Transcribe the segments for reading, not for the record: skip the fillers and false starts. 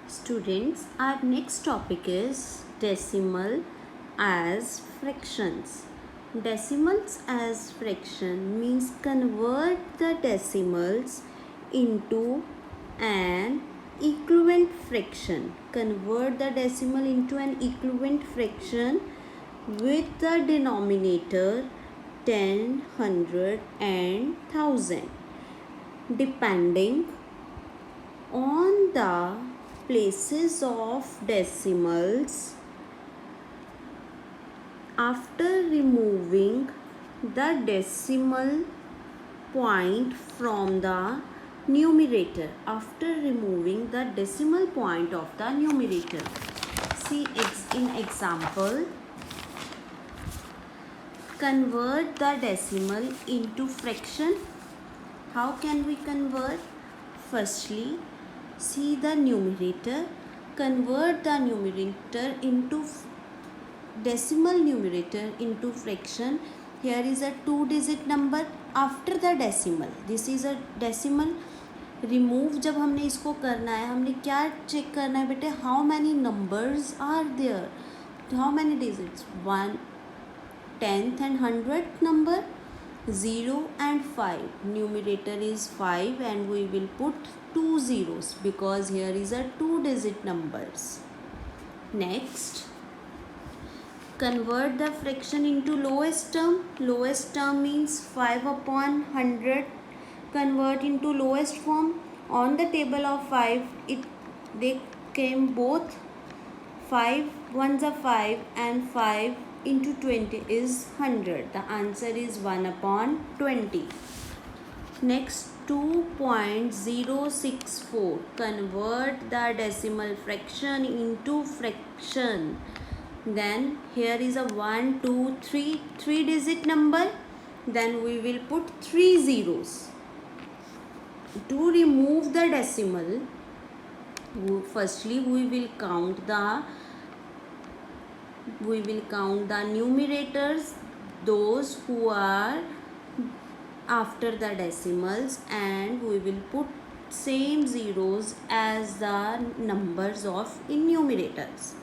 Students, our next topic is decimal as fractions. Decimals as fraction means convert the decimals into an equivalent fraction. Convert the decimal into an equivalent fraction with the denominator 10, 100 and 1000 depending on the places of decimals. After removing the decimal point from the numerator, see in example, convert the decimal into fraction. How can we convert? Firstly, see the numerator, convert the numerator into decimal numerator into fraction. Here is a 2-digit number after the decimal. This is a decimal. Remove जब हमने इसको करना है, हमने क्या check करना है बेटे? How many numbers are there, how many digits? 1, 10th and 100th number, 0 and 5. Numerator is 5 and we will put 2 zeros because here is a 2-digit numbers. Next, convert the fraction into lowest term. Lowest term means 5 upon 100. Convert into lowest form. On the table of 5, they came both 5 ones are 5 and 5 into 20 is 100. The answer is 1 upon 20. Next, 2.064. Convert the decimal fraction into fraction. Then here is a 1, 2, 3, 3-digit number. Then we will put 3 zeros. To remove the decimal, firstly we will count the numerators, those who are after the decimals, and we will put same zeros as the numbers of numerators.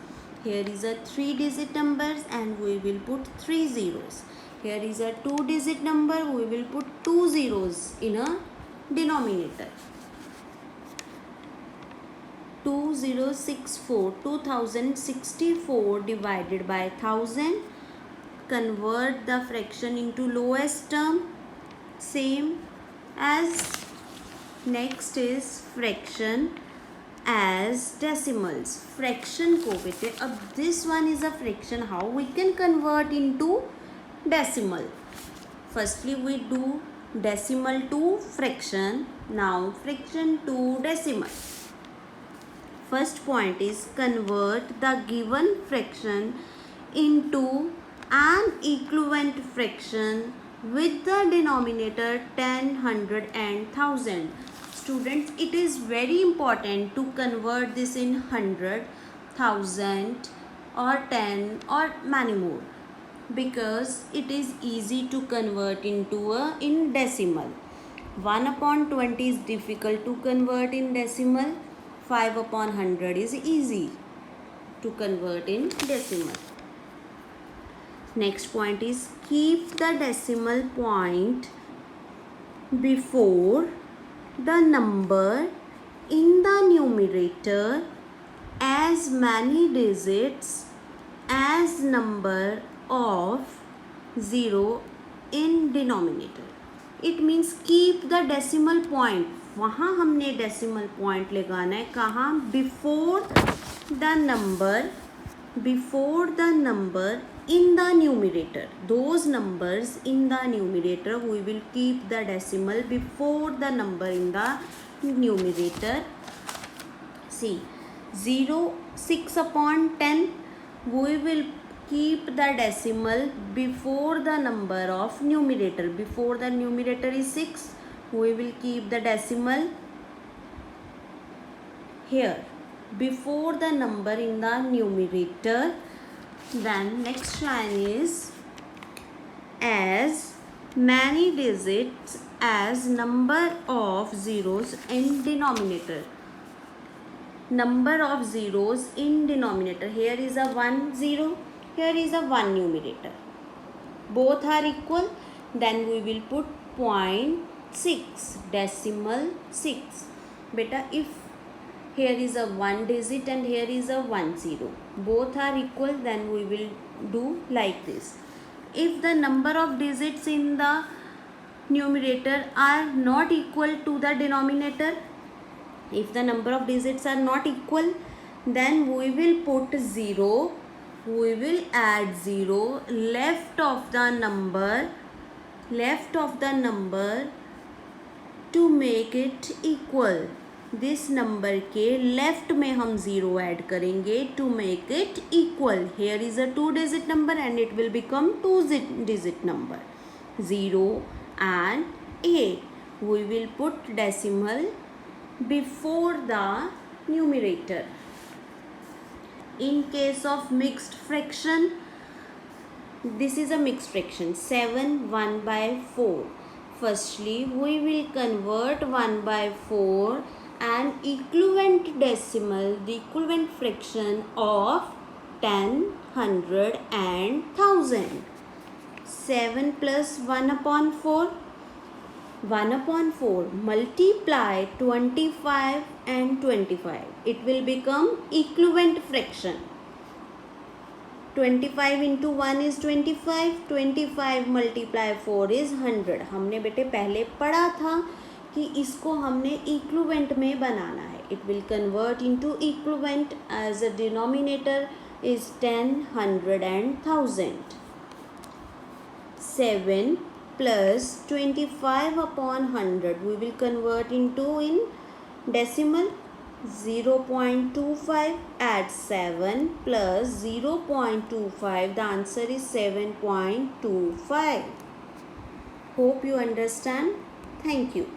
Here is a 3-digit numbers and we will put 3 zeros. Here is a 2-digit number, we will put 2 zeros in a denominator. 2064 divided by 1000. Convert the fraction into lowest term, same as. Next is fraction as decimals. Fraction को बेटे, अब this one is a fraction. How we can convert into decimal? Firstly we do decimal to fraction. Now fraction to decimal. First point is convert the given fraction into an equivalent fraction with the denominator 10, 100 and 1000. Students, it is very important to convert this in 100, 1000 or 10 or many more, because it is easy to convert into in decimal. 1 upon 20 is difficult to convert in decimal. 5 upon 100 is easy to convert in decimal. Next point is keep the decimal point before the number in the numerator as many digits as number of 0 in denominator. It means keep the decimal point. वहाँ हमने decimal point लगाना है कहाँ? Before the number in the numerator. Those numbers in the numerator, we will keep the decimal before the number in the numerator. See, 6 upon 10, we will keep the decimal before the number of numerator. Before the numerator is 6, we will keep the decimal here before the number in the numerator. Then next line is as many digits as number of zeros in denominator. number of zeros in denominator. Here is a 1 0, here is a 1 numerator. Both are equal, then we will put 0.6, decimal 6. Beta, if here is a 1 digit and here is a 1 0, both are equal, then we will do like this. If the number of digits in the numerator are not equal to the denominator, if the number of digits are not equal, then we will put 0, we will add 0 left of the number to make it equal. This number के left में हम 0 add करेंगे to make it equal. Here is a 2 digit number and it will become 2 digit number. 0 and 8. We will put decimal before the numerator. In case of mixed fraction, this is a mixed fraction, 7 1 by 4. Firstly, we will convert 1 by 4 an equivalent decimal, the equivalent fraction of 10, 100 and 1000. 7 plus 1 upon 4. 1 upon 4 multiply 25 and 25. It will become equivalent fraction. 25 into 1 is 25. 25 multiply 4 is 100. हमने बेटे पहले पढ़ा था कि इसको हमने equivalent में बनाना है. It will convert into equivalent as a denominator is 10, 100 and 1000. 7 plus 25 upon 100 we will convert into in decimal. 0.25, add 7 plus 0.25, the answer is 7.25. Hope you understand. Thank you.